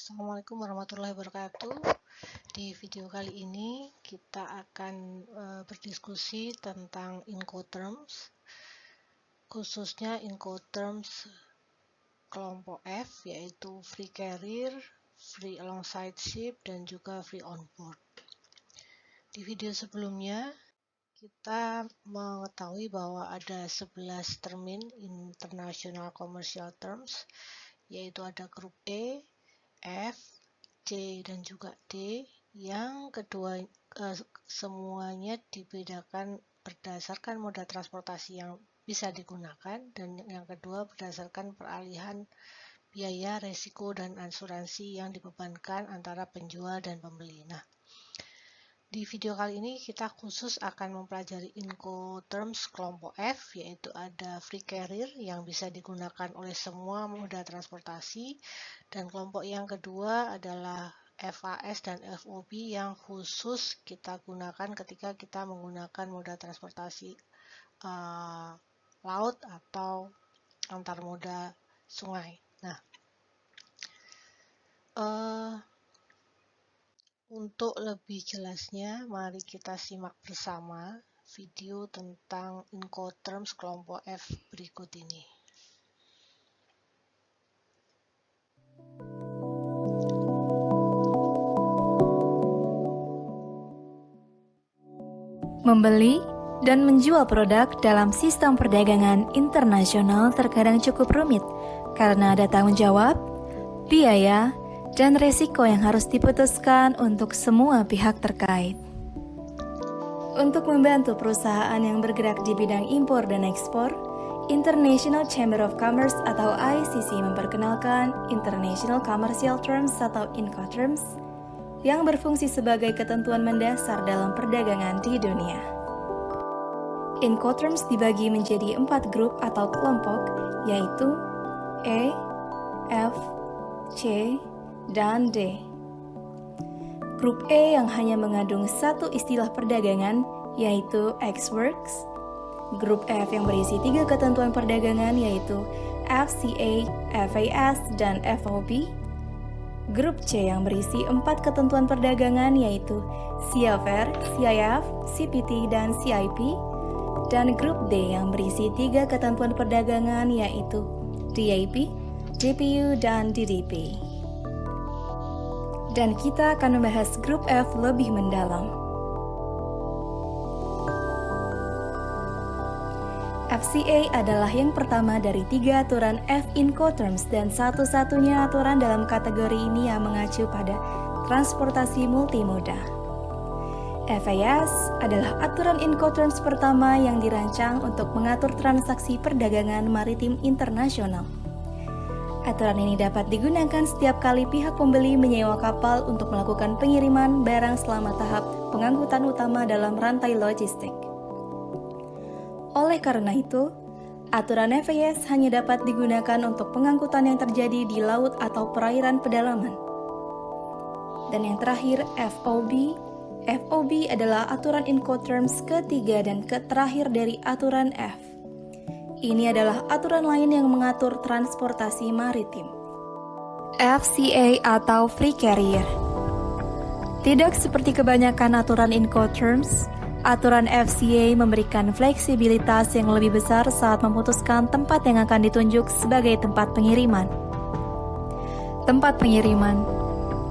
Assalamualaikum warahmatullahi wabarakatuh. Di video kali ini kita akan berdiskusi tentang Incoterms, khususnya Incoterms kelompok F, yaitu free carrier, free alongside ship, dan juga free on board. Di video sebelumnya kita mengetahui bahwa ada 11 termin International Commercial Terms, yaitu ada grup E, F, C, dan juga D, yang kedua semuanya dibedakan berdasarkan moda transportasi yang bisa digunakan, dan yang kedua berdasarkan peralihan biaya, resiko, dan asuransi yang dibebankan antara penjual dan pembeli. Nah, di video kali ini kita khusus akan mempelajari Incoterms kelompok F, yaitu ada free carrier yang bisa digunakan oleh semua moda transportasi, dan kelompok yang kedua adalah FAS dan FOB yang khusus kita gunakan ketika kita menggunakan moda transportasi laut atau antar moda sungai. Nah, untuk lebih jelasnya, mari kita simak bersama video tentang Incoterms kelompok F berikut ini. Membeli dan menjual produk dalam sistem perdagangan internasional terkadang cukup rumit karena ada tanggung jawab, biaya, dan resiko yang harus diputuskan untuk semua pihak terkait. Untuk membantu perusahaan yang bergerak di bidang impor dan ekspor, International Chamber of Commerce atau ICC memperkenalkan International Commercial Terms atau Incoterms yang berfungsi sebagai ketentuan mendasar dalam perdagangan di dunia. Incoterms dibagi menjadi 4 grup atau kelompok, yaitu E, F, C, dan D. Grup E yang hanya mengandung satu istilah perdagangan, yaitu Ex-Works. Grup F yang berisi 3 ketentuan perdagangan, yaitu FCA, FAS, dan FOB. Grup C yang berisi 4 ketentuan perdagangan, yaitu CFR, CIF, CPT, dan CIP. Dan grup D yang berisi 3 ketentuan perdagangan, yaitu DAP, DPU, dan DDP. Dan kita akan membahas grup F lebih mendalam. FCA adalah yang pertama dari 3 aturan F Incoterms dan satu-satunya aturan dalam kategori ini yang mengacu pada transportasi multimoda. FAS adalah aturan Incoterms pertama yang dirancang untuk mengatur transaksi perdagangan maritim internasional. Aturan ini dapat digunakan setiap kali pihak pembeli menyewa kapal untuk melakukan pengiriman barang selama tahap pengangkutan utama dalam rantai logistik. Oleh karena itu, aturan FAS hanya dapat digunakan untuk pengangkutan yang terjadi di laut atau perairan pedalaman. Dan yang terakhir, FOB. FOB adalah aturan Incoterms ketiga dan terakhir dari aturan F. Ini adalah aturan lain yang mengatur transportasi maritim. FCA atau Free Carrier. Tidak seperti kebanyakan aturan Incoterms, aturan FCA memberikan fleksibilitas yang lebih besar saat memutuskan tempat yang akan ditunjuk sebagai tempat pengiriman. Tempat pengiriman.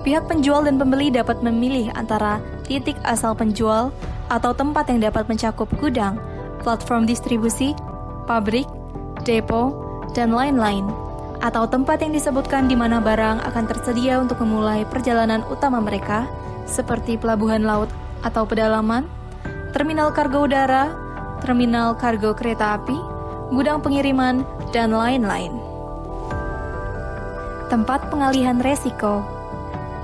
Pihak penjual dan pembeli dapat memilih antara titik asal penjual atau tempat yang dapat mencakup gudang, platform distribusi, pabrik, depo, dan lain-lain, atau tempat yang disebutkan di mana barang akan tersedia untuk memulai perjalanan utama mereka, seperti pelabuhan laut atau pedalaman, terminal kargo udara, terminal kargo kereta api, gudang pengiriman, dan lain-lain. Tempat pengalihan resiko.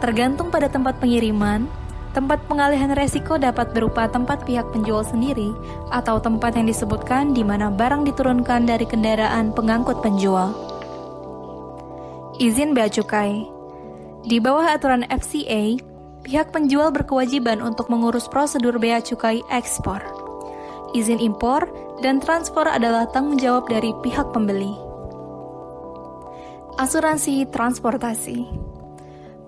Tergantung pada tempat pengiriman, tempat pengalihan resiko dapat berupa tempat pihak penjual sendiri atau tempat yang disebutkan di mana barang diturunkan dari kendaraan pengangkut penjual. Izin bea cukai. Di bawah aturan FCA, pihak penjual berkewajiban untuk mengurus prosedur bea cukai ekspor. Izin impor dan transport adalah tanggung jawab dari pihak pembeli. Asuransi transportasi.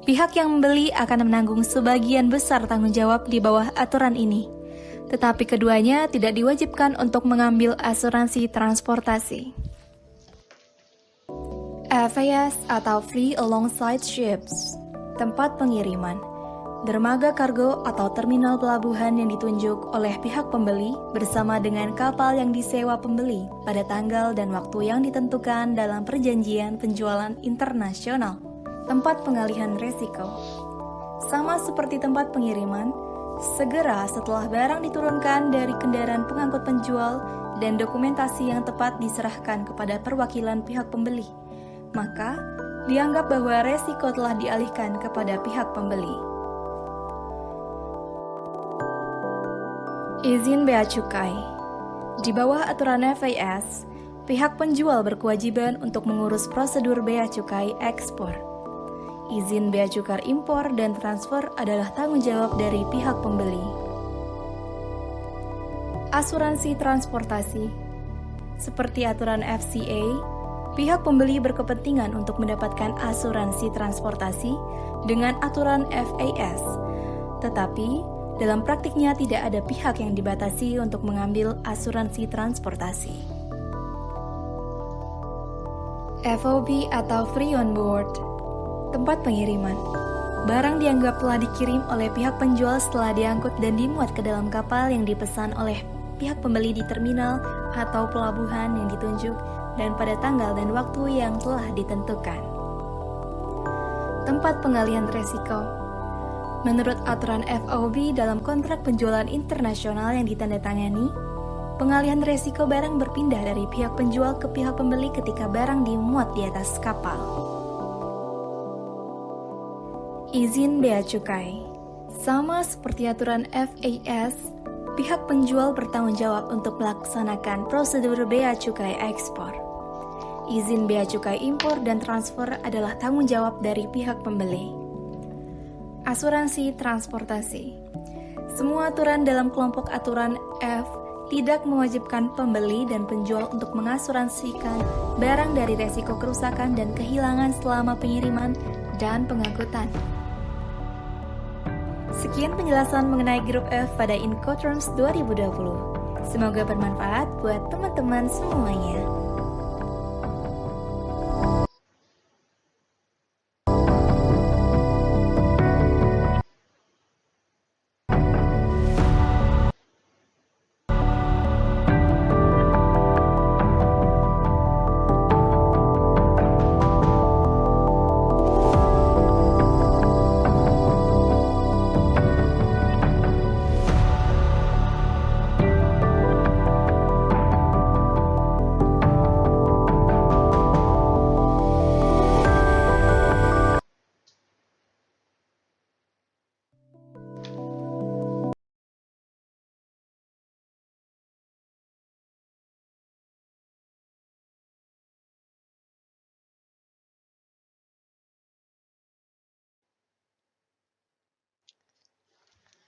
Pihak yang membeli akan menanggung sebagian besar tanggung jawab di bawah aturan ini. Tetapi keduanya tidak diwajibkan untuk mengambil asuransi transportasi. FAS atau Free Alongside Ships, tempat pengiriman, dermaga kargo atau terminal pelabuhan yang ditunjuk oleh pihak pembeli bersama dengan kapal yang disewa pembeli pada tanggal dan waktu yang ditentukan dalam perjanjian penjualan internasional. Tempat pengalihan resiko, sama seperti tempat pengiriman, segera setelah barang diturunkan dari kendaraan pengangkut penjual dan dokumentasi yang tepat diserahkan kepada perwakilan pihak pembeli, maka dianggap bahwa resiko telah dialihkan kepada pihak pembeli. Izin bea cukai. Di bawah aturan FAS, pihak penjual berkewajiban untuk mengurus prosedur bea cukai ekspor. Izin bea cukai impor dan transfer adalah tanggung jawab dari pihak pembeli. Asuransi transportasi. Seperti aturan FCA, pihak pembeli berkepentingan untuk mendapatkan asuransi transportasi dengan aturan FAS. Tetapi, dalam praktiknya tidak ada pihak yang dibatasi untuk mengambil asuransi transportasi. FOB atau Free on Board, tempat pengiriman. Barang dianggap telah dikirim oleh pihak penjual setelah diangkut dan dimuat ke dalam kapal yang dipesan oleh pihak pembeli di terminal atau pelabuhan yang ditunjuk dan pada tanggal dan waktu yang telah ditentukan. Tempat pengalihan resiko. Menurut aturan FOB dalam kontrak penjualan internasional yang ditandatangani, pengalihan resiko barang berpindah dari pihak penjual ke pihak pembeli ketika barang dimuat di atas kapal. Izin bea cukai. Sama seperti aturan FAS, pihak penjual bertanggung jawab untuk melaksanakan prosedur bea cukai ekspor. Izin bea cukai impor dan transfer adalah tanggung jawab dari pihak pembeli. Asuransi transportasi. Semua aturan dalam kelompok aturan F tidak mewajibkan pembeli dan penjual untuk mengasuransikan barang dari resiko kerusakan dan kehilangan selama pengiriman dan pengangkutan. Sekian penjelasan mengenai grup F pada Incoterms 2020. Semoga bermanfaat buat teman-teman semuanya.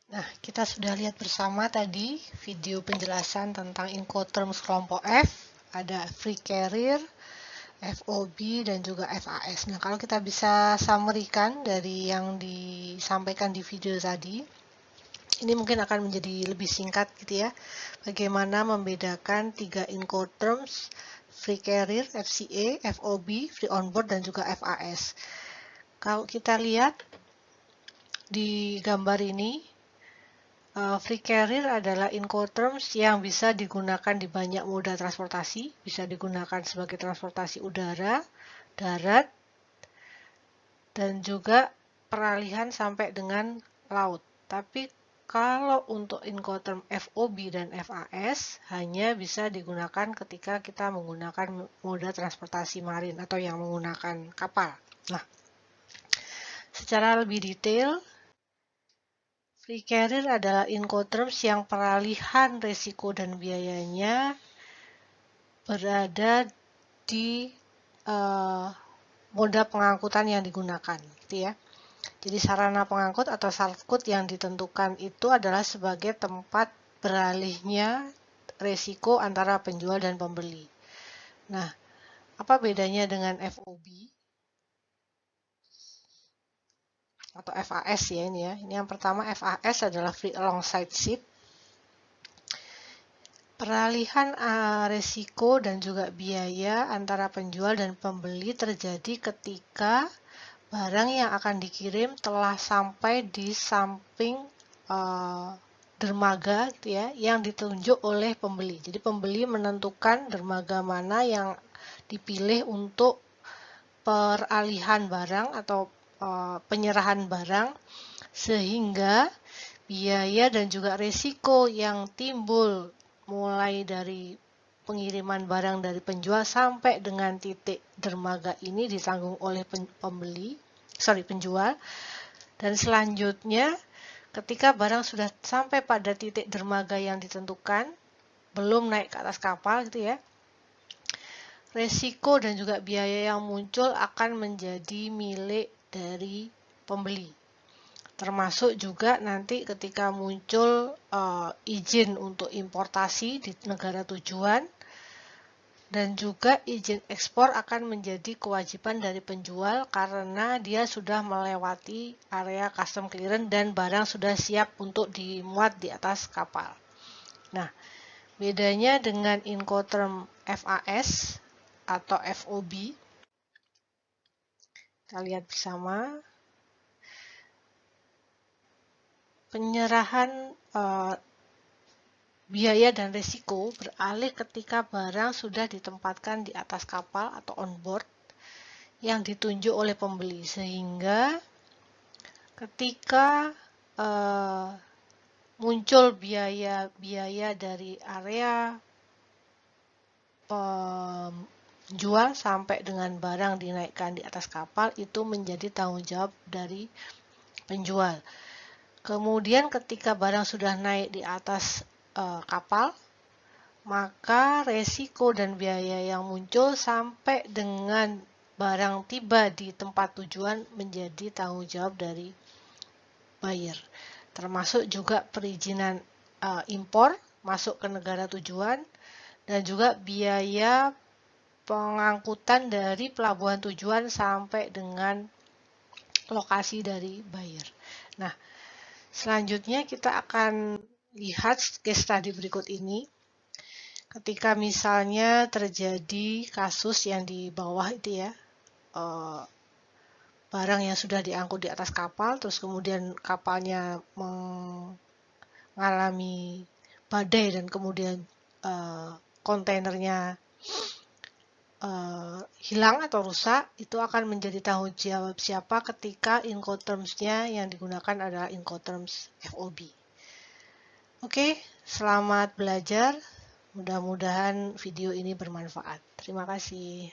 Nah, kita sudah lihat bersama tadi video penjelasan tentang Incoterms kelompok F, ada Free Carrier, FOB, dan juga FAS. Nah, kalau kita bisa summary-kan dari yang disampaikan di video tadi, ini mungkin akan menjadi lebih singkat gitu ya. Bagaimana membedakan 3 Incoterms, Free Carrier, FCA, FOB, Free On Board, dan juga FAS. Kalau kita lihat di gambar ini, Free Carrier adalah Incoterms yang bisa digunakan di banyak moda transportasi, bisa digunakan sebagai transportasi udara, darat, dan juga peralihan sampai dengan laut. Tapi kalau untuk Incoterm FOB dan FAS hanya bisa digunakan ketika kita menggunakan moda transportasi marin atau yang menggunakan kapal. Nah, secara lebih detail, Free Carrier adalah Incoterms yang peralihan risiko dan biayanya berada di moda pengangkutan yang digunakan, gitu ya. Jadi sarana pengangkut atau salkut yang ditentukan itu adalah sebagai tempat beralihnya risiko antara penjual dan pembeli. Nah, apa bedanya dengan FOB? atau FAS ya ini ya. Ini yang pertama, FAS adalah free alongside ship. Peralihan resiko dan juga biaya antara penjual dan pembeli terjadi ketika barang yang akan dikirim telah sampai di samping dermaga gitu ya, yang ditunjuk oleh pembeli. Jadi pembeli menentukan dermaga mana yang dipilih untuk peralihan barang atau penyerahan barang, sehingga biaya dan juga risiko yang timbul mulai dari pengiriman barang dari penjual sampai dengan titik dermaga ini ditanggung oleh penjual. Dan selanjutnya ketika barang sudah sampai pada titik dermaga yang ditentukan, belum naik ke atas kapal gitu ya, resiko dan juga biaya yang muncul akan menjadi milik dari pembeli. Termasuk juga nanti ketika muncul izin untuk importasi di negara tujuan, dan juga izin ekspor akan menjadi kewajiban dari penjual karena dia sudah melewati area custom clearance dan barang sudah siap untuk dimuat di atas kapal. Nah, bedanya dengan Incoterm FAS atau FOB, kita lihat bersama. Penyerahan biaya dan risiko beralih ketika barang sudah ditempatkan di atas kapal atau on board yang ditunjuk oleh pembeli, sehingga ketika muncul biaya dari area penjual sampai dengan barang dinaikkan di atas kapal itu menjadi tanggung jawab dari penjual. Kemudian ketika barang sudah naik di atas kapal, maka resiko dan biaya yang muncul sampai dengan barang tiba di tempat tujuan menjadi tanggung jawab dari buyer. Termasuk juga perizinan impor masuk ke negara tujuan dan juga biaya pengangkutan dari pelabuhan tujuan sampai dengan lokasi dari buyer. Nah, selanjutnya kita akan lihat case study berikut ini. Ketika misalnya terjadi kasus yang di bawah itu ya, barang yang sudah diangkut di atas kapal, terus kemudian kapalnya mengalami badai dan kemudian kontainernya hilang atau rusak, itu akan menjadi tanggung jawab siapa ketika Incoterms-nya yang digunakan adalah Incoterms FOB. Oke, selamat belajar. Mudah-mudahan video ini bermanfaat. Terima kasih.